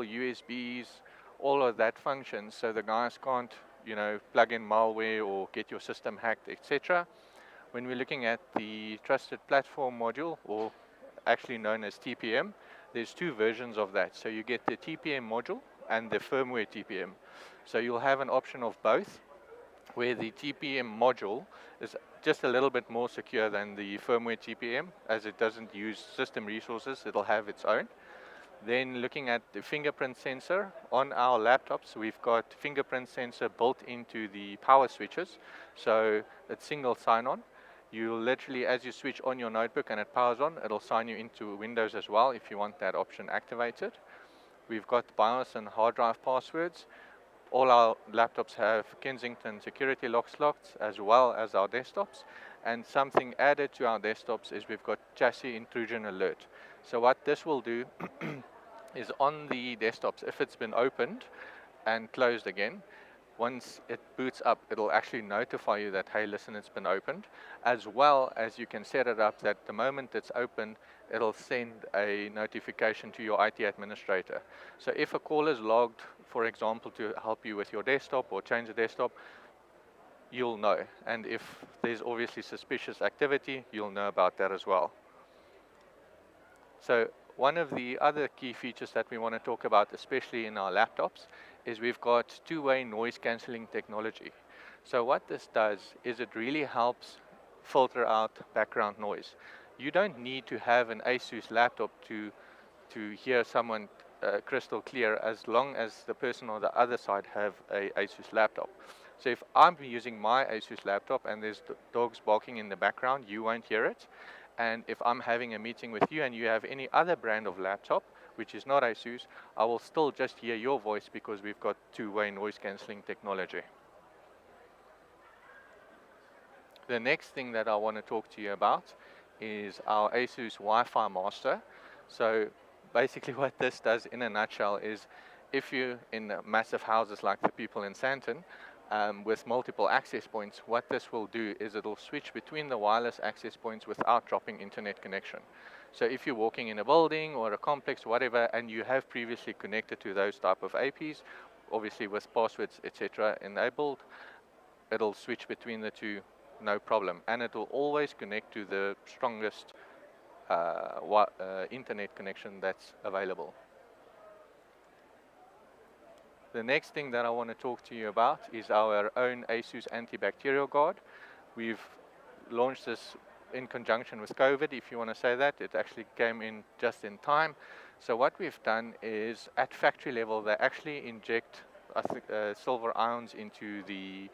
USBs, all of that functions, so the guys can't, plug in malware or get your system hacked, etc. When we're looking at the Trusted Platform Module, or actually known as TPM, there's two versions of that. So you get the TPM module and the firmware TPM. So you'll have an option of both, where the TPM module is just a little bit more secure than the firmware TPM, as it doesn't use system resources, it'll have its own. Then looking at the fingerprint sensor, on our laptops, we've got fingerprint sensor built into the power switches, so it's single sign-on. You literally, as you switch on your notebook and it powers on, it'll sign you into Windows as well if you want that option activated. We've got BIOS and hard drive passwords. All our laptops have Kensington security lock slots as well as our desktops. And something added to our desktops is we've got chassis intrusion alert. So what this will do is on the desktops, if it's been opened and closed again, once it boots up, it'll actually notify you that, hey, listen, it's been opened, as well as you can set it up that the moment it's opened, it'll send a notification to your IT administrator. So if a call is logged, for example, to help you with your desktop or change the desktop, you'll know. And if there's obviously suspicious activity, you'll know about that as well. So one of the other key features that we want to talk about, especially in our laptops, is we've got two-way noise cancelling technology. So what this does is it really helps filter out background noise. You don't need to have an Asus laptop to hear someone crystal clear, as long as the person on the other side have a Asus laptop. So if I'm using my Asus laptop and there's dogs barking in the background, you won't hear it. And if I'm having a meeting with you and you have any other brand of laptop, which is not Asus, I will still just hear your voice because we've got two-way noise cancelling technology. The next thing that I want to talk to you about is our Asus Wi-Fi Master. So basically what this does in a nutshell is, if you're in massive houses like the people in Sandton, with multiple access points, what this will do is it'll switch between the wireless access points without dropping internet connection. So if you're walking in a building or a complex, whatever, and you have previously connected to those type of APs, obviously with passwords, etc. enabled, it'll switch between the two, no problem. And it will always connect to the strongest internet connection that's available. The next thing that I want to talk to you about is our own Asus Antibacterial Guard. We've launched this in conjunction with COVID, if you want to say that. It actually came in just in time. So what we've done is, at factory level, they actually inject silver ions into the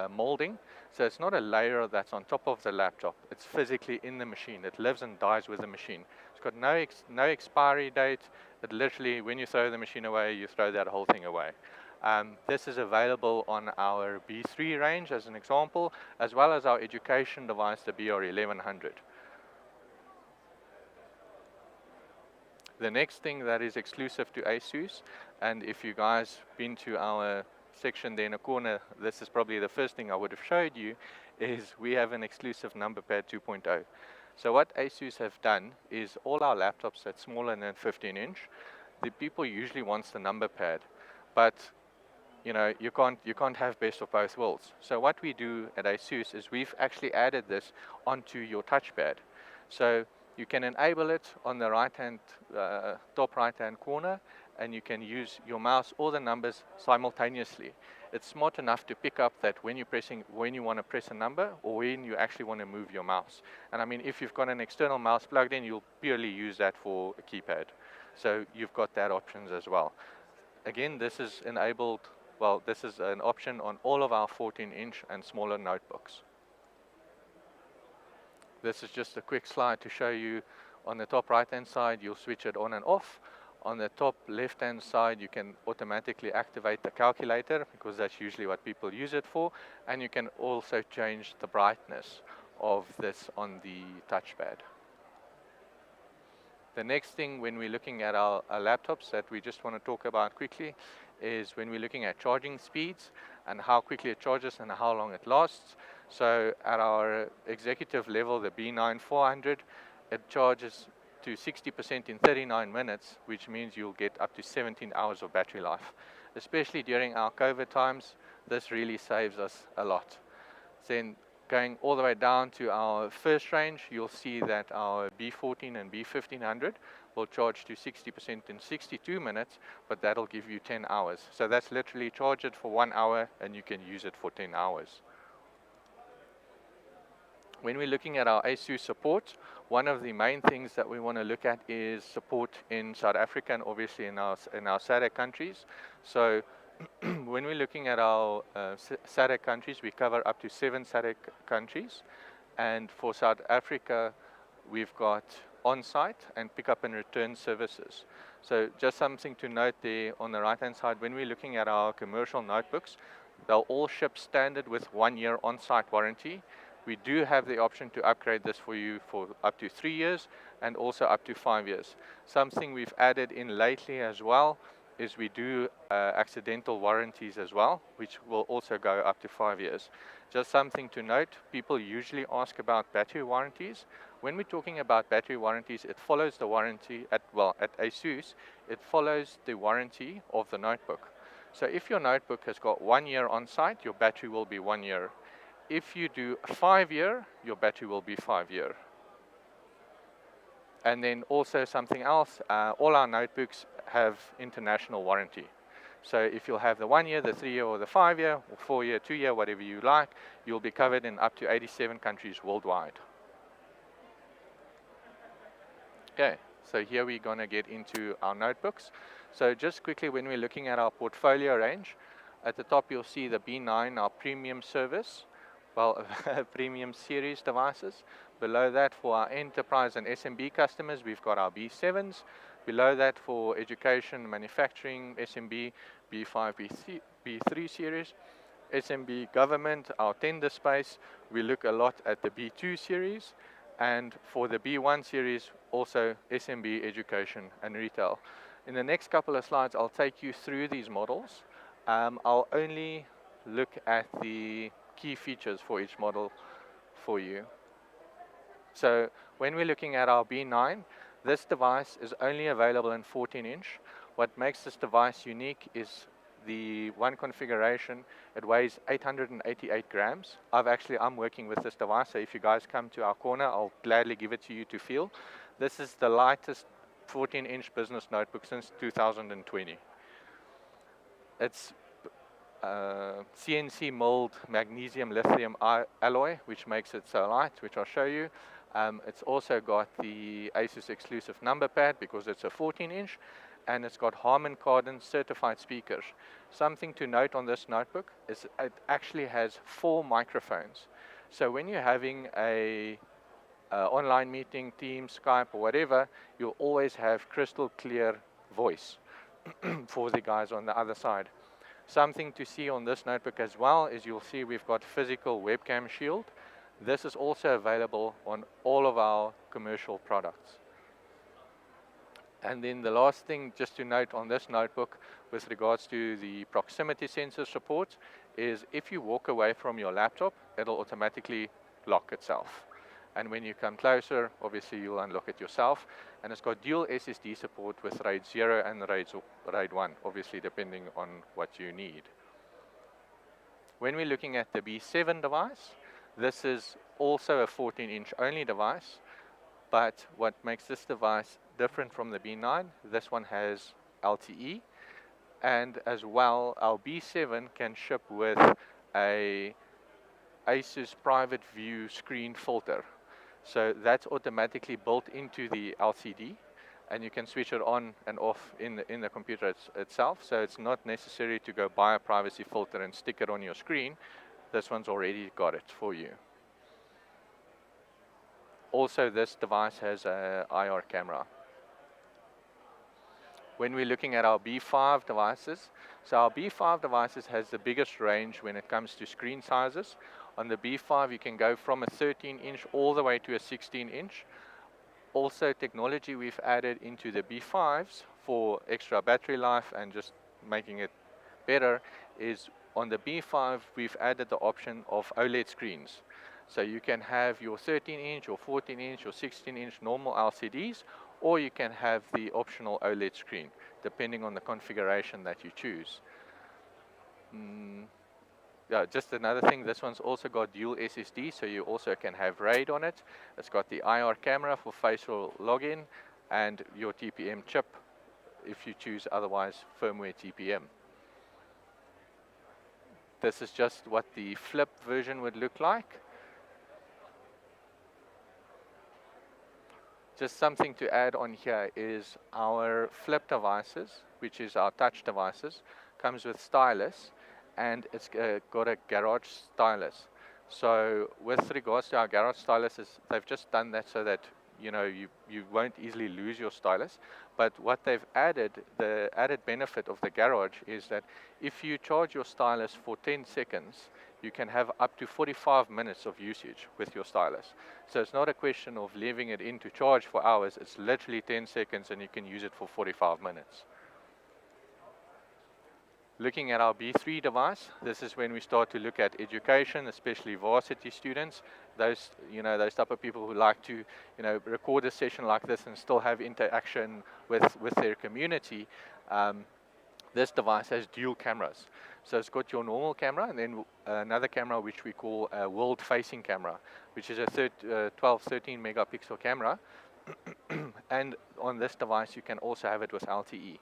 molding. So it's not a layer that's on top of the laptop. It's physically in the machine. It lives and dies with the machine. It's got no expiry date. It literally, when you throw the machine away, you throw that whole thing away. This is available on our B3 range as an example, as well as our education device, the BR1100. The next thing that is exclusive to Asus, and if you guys been to our section there in a corner, this is probably the first thing I would have showed you, is we have an exclusive number pad 2.0. So what Asus have done is, all our laptops that's smaller than 15 inch, the people usually wants the number pad, but you can't have best of both worlds. So what we do at Asus is we've actually added this onto your touchpad. So you can enable it on the top right hand corner, and you can use your mouse or the numbers simultaneously. It's smart enough to pick up that when you want to press a number, or when you actually want to move your mouse. And I mean, if you've got an external mouse plugged in, you'll purely use that for a keypad. So you've got that options as well. Again, this is enabled, well, this is an option on all of our 14-inch and smaller notebooks. This is just a quick slide to show you. On the top right-hand side, you'll switch it on and off. On the top left-hand side, you can automatically activate the calculator, because that's usually what people use it for. And you can also change the brightness of this on the touchpad. The next thing, when we're looking at our laptops, that we just want to talk about quickly, is when we're looking at charging speeds and how quickly it charges and how long it lasts. So at our executive level, the B9 400, it charges to 60% in 39 minutes, which means you'll get up to 17 hours of battery life. Especially during our COVID times, this really saves us a lot. Then going all the way down to our first range, you'll see that our B14 and B1500 will charge to 60% in 62 minutes, but that'll give you 10 hours. So that's literally charge it for 1 hour and you can use it for 10 hours. When we're looking at our Asus support, one of the main things that we want to look at is support in South Africa and obviously in our SADC countries. So when we're looking at our SADC countries, we cover up to 7 SADC countries. And for South Africa, we've got on-site and pick-up and return services. So just something to note there on the right-hand side, when we're looking at our commercial notebooks, they'll all ship standard with 1 year on-site warranty. We do have the option to upgrade this for you for up to 3 years and also up to 5 years. Something we've added in lately as well is we do accidental warranties as well, which will also go up to 5 years. Just something to note, people usually ask about battery warranties. When we're talking about battery warranties, it follows the warranty at Asus, it follows the warranty of the notebook. So if your notebook has got 1 year on site, your battery will be 1 year. If you do a 5 year, your battery will be 5 year. And then also something else, all our notebooks have international warranty. So if you'll have the 1 year, the 3 year, or the 5 year, or 4 year, 2 year, whatever you like, you'll be covered in up to 87 countries worldwide. Okay, so here we're going to get into our notebooks. So just quickly, when we're looking at our portfolio range, at the top you'll see the B9, our premium service, well, premium series devices. Below that, for our enterprise and SMB customers, we've got our B7s. Below that, for education, manufacturing, SMB, B5, B3 series. SMB government, our tender space, we look a lot at the B2 series. And for the B1 series, also SMB, education, and retail. In the next couple of slides, I'll take you through these models. I'll only look at the key features for each model for you. So when we're looking at our B9, this device is only available in 14-inch. What makes this device unique is the one configuration. It weighs 888 grams. I'm working with this device, so if you guys come to our corner, I'll gladly give it to you to feel. This is the lightest 14-inch business notebook since 2020. It's CNC milled magnesium lithium alloy, which makes it so light, which I'll show you. It's also got the Asus exclusive number pad because it's a 14-inch, and it's got Harman Kardon certified speakers. Something to note on this notebook is it actually has 4 microphones. So when you're having a online meeting, Teams, Skype, or whatever, you'll always have crystal clear voice for the guys on the other side. Something to see on this notebook as well is you'll see we've got physical Webcam Shield. This is also available on all of our commercial products. And then the last thing just to note on this notebook with regards to the proximity sensor support is if you walk away from your laptop, it'll automatically lock itself. And when you come closer, obviously you'll unlock it yourself. And it's got dual SSD support with RAID 0 and RAID 1, obviously depending on what you need. When we're looking at the B7 device, this is also a 14-inch only device, but what makes this device different from the B9, this one has LTE, and as well, our B7 can ship with a Asus private view screen filter. So that's automatically built into the LCD, and you can switch it on and off in the computer itself. So it's not necessary to go buy a privacy filter and stick it on your screen. This one's already got it for you. Also, this device has an IR camera. When we're looking at our B5 devices, so our B5 devices has the biggest range when it comes to screen sizes. On the B5, you can go from a 13-inch all the way to a 16-inch. Also, technology we've added into the B5s for extra battery life and just making it better is on the B5, we've added the option of OLED screens. So you can have your 13-inch or 14-inch or 16-inch normal LCDs, or you can have the optional OLED screen, depending on the configuration that you choose. Yeah, just another thing, this one's also got dual SSD, so you also can have RAID on it. It's got the IR camera for facial login and your TPM chip if you choose otherwise firmware TPM. This is just what the flip version would look like. Just something to add on here is our flip devices, which is our touch devices, comes with stylus, and it's got a garage stylus. So with regards to our garage styluses, they've just done that so that you won't easily lose your stylus. But what they've added, the added benefit of the garage is that if you charge your stylus for 10 seconds, you can have up to 45 minutes of usage with your stylus. So it's not a question of leaving it in to charge for hours, it's literally 10 seconds and you can use it for 45 minutes. Looking at our B3 device, this is when we start to look at education, especially varsity students. Those type of people who like to, record a session like this and still have interaction with their community. This device has dual cameras. So it's got your normal camera and then another camera which we call a world-facing camera, which is a 12, 13 megapixel camera. And on this device, you can also have it with LTE.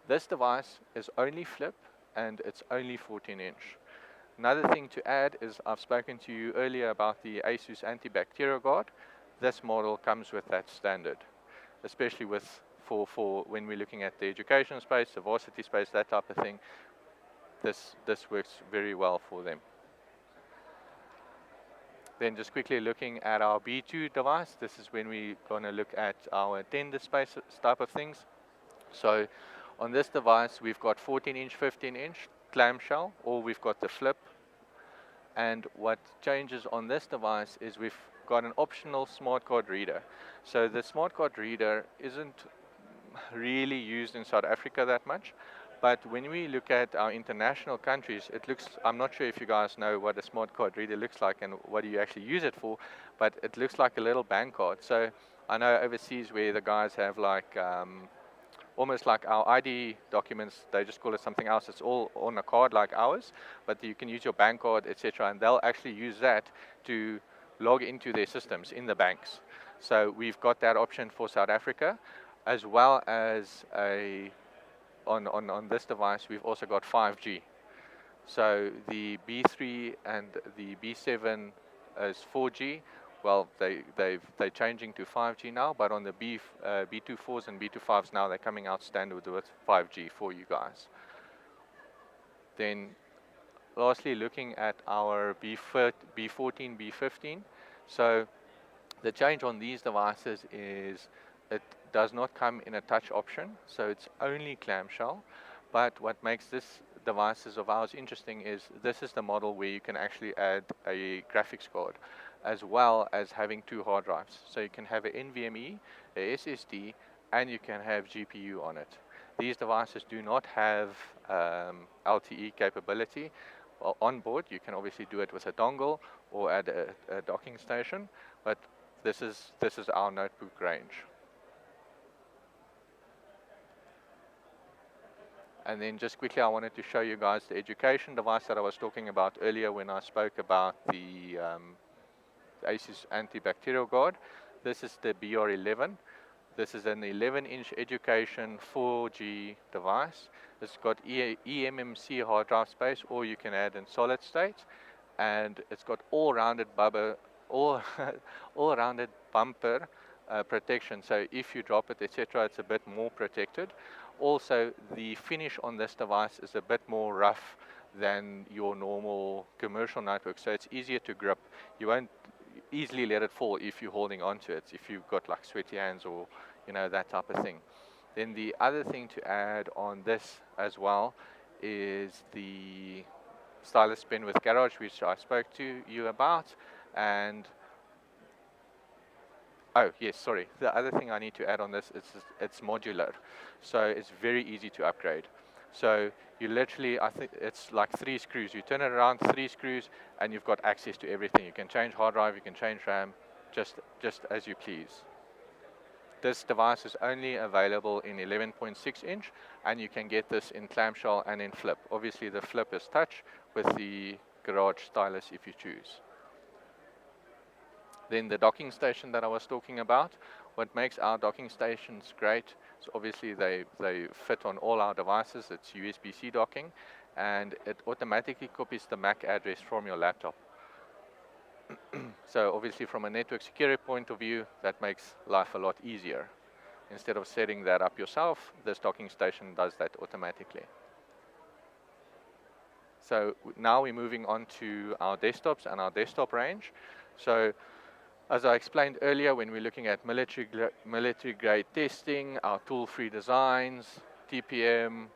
This device is only flip and it's only 14-inch. Another thing to add is I've spoken to you earlier about the Asus Antibacterial guard. This model comes with that standard, especially for when we're looking at the education space, the varsity space, that type of thing. This works very well for them. Then just quickly looking at our B2 device, this is when we're going to look at our attended space type of things. So on this device, we've got 14-inch, 15-inch clamshell, or we've got the flip. And what changes on this device is we've got an optional smart card reader. So the smart card reader isn't really used in South Africa that much. But when we look at our international countries, it looks, I'm not sure if you guys know what a smart card reader looks like and what do you actually use it for, but it looks like a little bank card. So I know overseas where the guys have like, almost like our ID documents, they just call it something else. It's all on a card like ours, but you can use your bank card, etc., and they'll actually use that to log into their systems in the banks. So we've got that option for South Africa, as well as on this device, we've also got 5G. So the B3 and the B7 is 4G. Well, they're changing to 5G now, but on the B24s and B25s now, they're coming out standard with 5G for you guys. Then lastly, looking at our B14, B15. So the change on these devices is it does not come in a touch option, so it's only clamshell. But what makes this devices of ours interesting is this is the model where you can actually add a graphics card, as well as having 2 hard drives. So you can have an NVMe, a SSD, and you can have GPU on it. These devices do not have LTE capability. Well, on board, you can obviously do it with a dongle or at a docking station, but this is our notebook range. And then just quickly, I wanted to show you guys the education device that I was talking about earlier when I spoke about the Asus Antibacterial guard. This is the BR11. This is an 11-inch education 4G device. It's got eMMC hard drive space, or you can add in solid state. And it's got all-rounded bumper protection. So if you drop it, etc., it's a bit more protected. Also, the finish on this device is a bit more rough than your normal commercial notebook, so it's easier to grip. You won't easily let it fall if you're holding onto it, if you've got like sweaty hands or that type of thing. Then the other thing to add on this as well is the stylus pen with garage, which I spoke to you about. And oh, yes, sorry. The other thing I need to add on this is it's modular. So it's very easy to upgrade. So you literally, I think it's like 3 screws. You turn it around, 3 screws, and you've got access to everything. You can change hard drive, you can change RAM, just as you please. This device is only available in 11.6 inch, and you can get this in clamshell and in flip. Obviously the flip is touch with the garage stylus if you choose. Then the docking station that I was talking about, what makes our docking stations great is obviously they fit on all our devices. It's USB-C docking, and it automatically copies the MAC address from your laptop. So obviously from a network security point of view, that makes life a lot easier. Instead of setting that up yourself, this docking station does that automatically. So now we're moving on to our desktops and our desktop range. So as I explained earlier, when we're looking at military grade testing, our tool-free designs, TPM,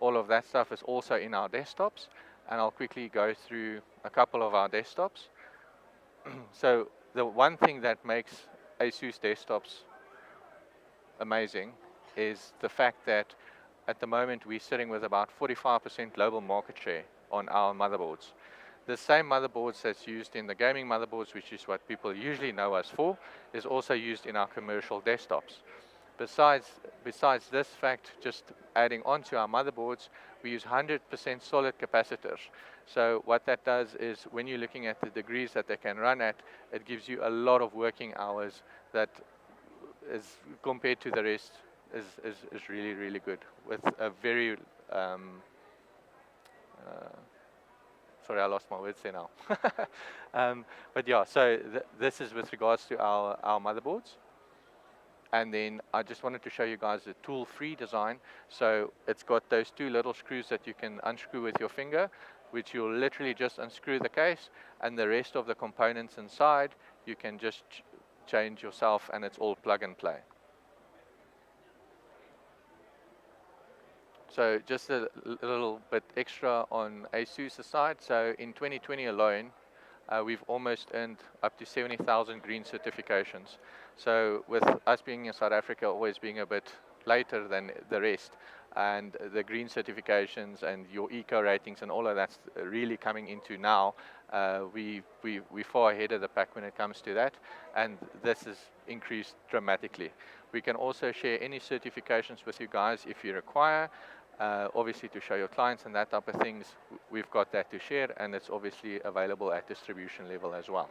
all of that stuff is also in our desktops. And I'll quickly go through a couple of our desktops. So the one thing that makes Asus desktops amazing is the fact that at the moment we're sitting with about 45% global market share on our motherboards. The same motherboards that's used in the gaming motherboards, which is what people usually know us for, is also used in our commercial desktops. Besides this fact, just adding on to our motherboards, we use 100% solid capacitors. So what that does is when you're looking at the degrees that they can run at, it gives you a lot of working hours that is, compared to the rest, is really, really good with a very, sorry, I lost my words there now. But yeah, so this is with regards to our motherboards. And then I just wanted to show you guys the tool-free design. So it's got those two little screws that you can unscrew with your finger, which you'll literally just unscrew the case, and the rest of the components inside, you can just change yourself, and it's all plug and play. So just a little bit extra on Asus side. So in 2020 alone, we've almost earned up to 70,000 green certifications. So with us being in South Africa always being a bit later than the rest, and the green certifications and your eco ratings and all of that's really coming into now, we're far ahead of the pack when it comes to that, and this has increased dramatically. We can also share any certifications with you guys if you require. Obviously to show your clients and that type of things, we've got that to share, and it's obviously available at distribution level as well.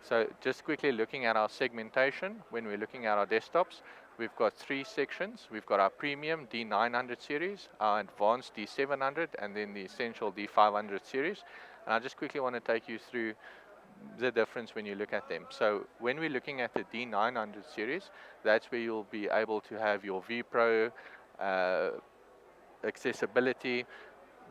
So just quickly looking at our segmentation, when we're looking at our desktops, we've got three sections. We've got our premium D900 series, our advanced D700, and then the essential D500 series. And I just quickly want to take you through the difference when you look at them. So when we're looking at the D900 series, that's where you'll be able to have your vPro, accessibility,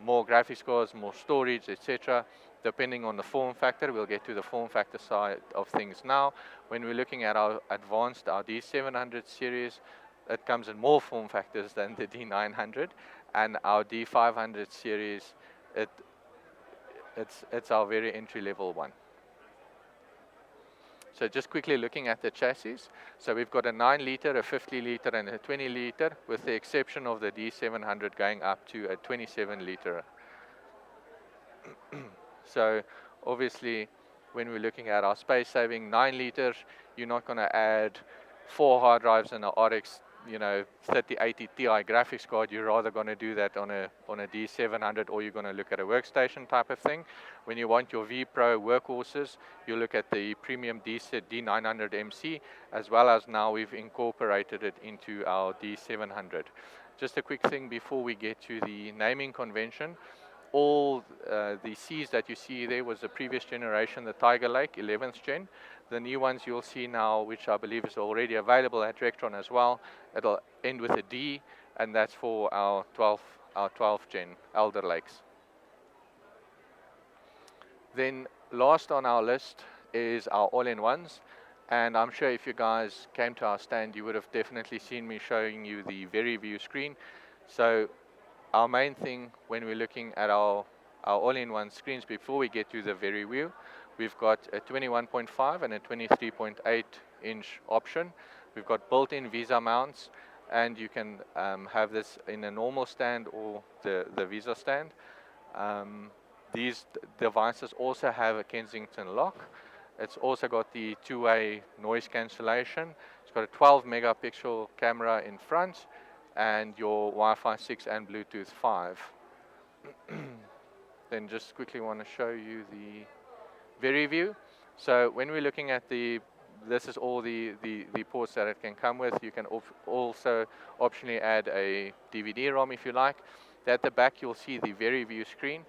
more graphics cards, more storage, etc. Depending on the form factor, we'll get to the form factor side of things now. When we're looking at our advanced, our D700 series, it comes in more form factors than the D900, and our D500 series, it's our very entry level one. So just quickly looking at the chassis. So we've got a 9 liter, a 50 liter, and a 20 liter, with the exception of the D700 going up to a 27 liter. So obviously, when we're looking at our space saving 9 liters, you're not going to add 4 hard drives and an RX 3080 Ti graphics card. You're rather going to do that on a D700, or you're going to look at a workstation type of thing. When you want your vPro workhorses, you look at the premium D900 MC, as well as now we've incorporated it into our D700. Just a quick thing before we get to the naming convention. All the C's that you see there was the previous generation, the Tiger Lake 11th gen. The new ones you'll see now, which I believe is already available at Rectron as well, it'll end with a D, and that's for our 12th gen Elder Lakes. Then last on our list is our all-in-ones, and I'm sure if you guys came to our stand, you would have definitely seen me showing you the VeryView screen. So our main thing when we're looking at our all-in-one screens, before we get to the VeryView, we've got a 21.5 and a 23.8 inch option. We've got built-in Visa mounts, and you can have this in a normal stand or the Visa stand. These devices also have a Kensington lock, It's also got the two-way noise cancellation. It's got a 12 megapixel camera in front and your Wi-Fi 6 and Bluetooth 5. Then just quickly want to show you the very view. So when we're looking at this is all the ports that it can come with. You can also optionally add a DVD-ROM if you like. At the back you'll see the very view screen.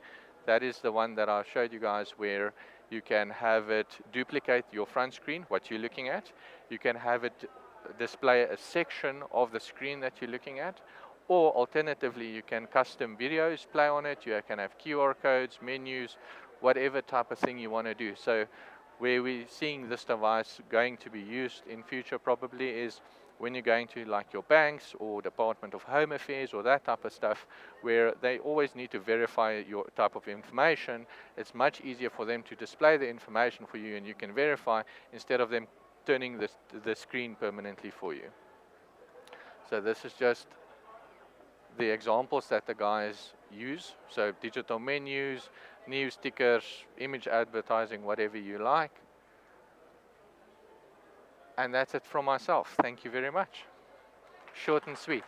That is the one that I showed you guys where you can have it duplicate your front screen, what you're looking at. You can have it display a section of the screen that you're looking at. Or alternatively, you can custom videos play on it. You can have QR codes, menus, whatever type of thing you want to do. So where we're seeing this device going to be used in future probably is when you're going to like your banks or Department of Home Affairs or that type of stuff, where they always need to verify your type of information. It's much easier for them to display the information for you and you can verify instead of them turning the screen permanently for you. So this is just the examples that the guys use. So digital menus, news stickers, image advertising, whatever you like. And that's it from myself. Thank you very much. Short and sweet.